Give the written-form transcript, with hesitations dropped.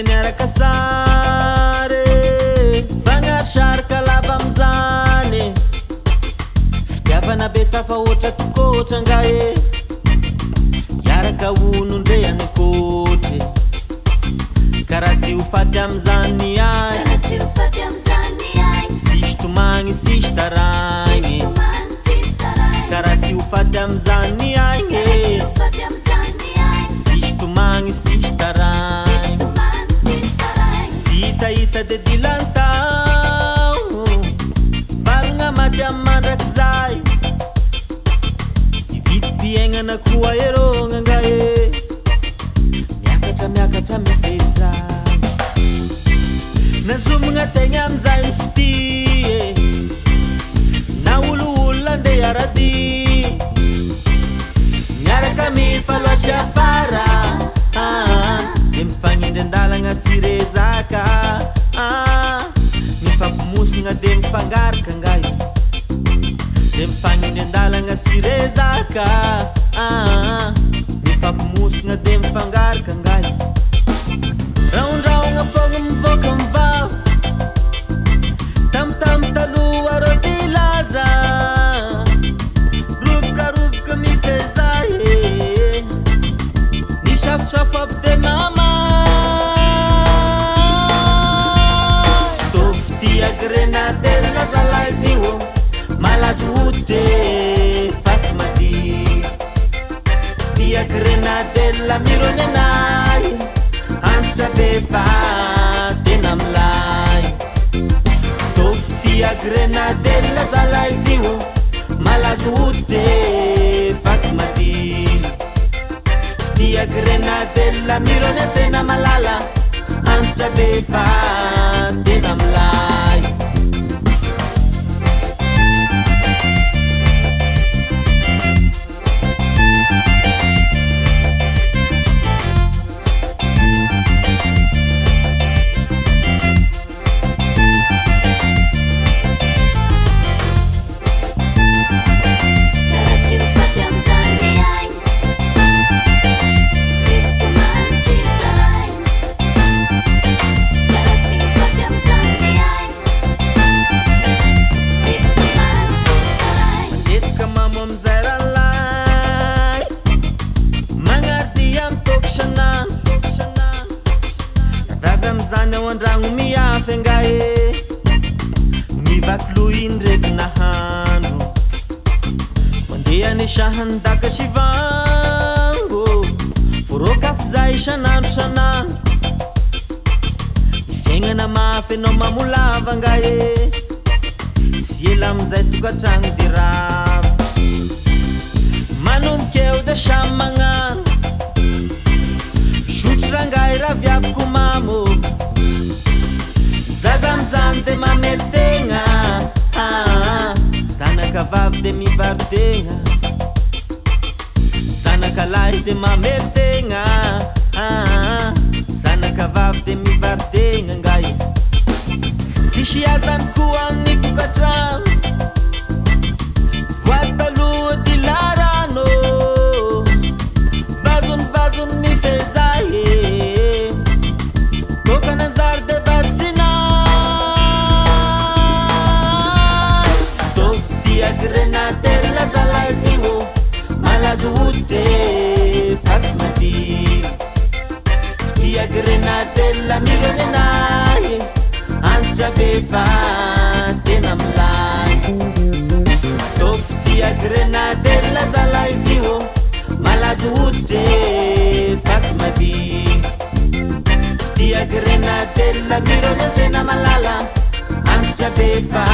Niaraka sare fagnasaraka lava amizany fitiavana be tafa oatra tokotra ngae iaraka onondre anykotry karaha tsy ho faty amizany any sisy tomagny sisy taragny karaha tsy ho faty amizany any sisy tomagny sisy taragny hita de dilantao valogna maty amy mandraky zay ividim-piaignana koa erogna ngae miakatra mifezay nazomagna tegna amizay ny fitie na oloolo andeha arady miaraka mifaloasy afara de mifagnindry andalagna sirezaka mifampimosogna de mifangaraka ngayo de mifagnindry andalagna sirezaka mifampimosogna de mifangaraka ngayo raondraogna fogna mivoaka mivava tamotamo taloha rô dilaza roboka mifezay nisafosafo aby de mama grenadella zalaizio malazo hoditry fasy mady fitia grenadella mirony anay antitra be fa tena milay tô fitia grenadella zalaizio malazo hoditry fasy mady fitia grenadella mirony asena malala antitra be fa tena milay andragno miafy ngae mivakilo indreky nahano mandeha nisahany daka sivango forokafy zay isanandro mifiaignana mafy anao mamolava ngae sy ela amizay tokatragno de rava manombonkeo de samy magnano misotro rangahy raha viaviko mamo zaza mizany de mamely tegna zanaka vavy de mivavy tegna zanaka lahy de mamely tegna zanaka vavy de mivavy tegna ngae sisy azany koa amin'ny tokatrano voaly taloha dilarano vazony mifezay tokananzary de vatsina grenadella zalaizio malazo hoditry fasy mady fitia grenadella mirony anay antitra be fa tena milay tô fitia grenadella zalaizio malazo hoditry fasy mady fitia grenadella mirony asena malala antitra be fa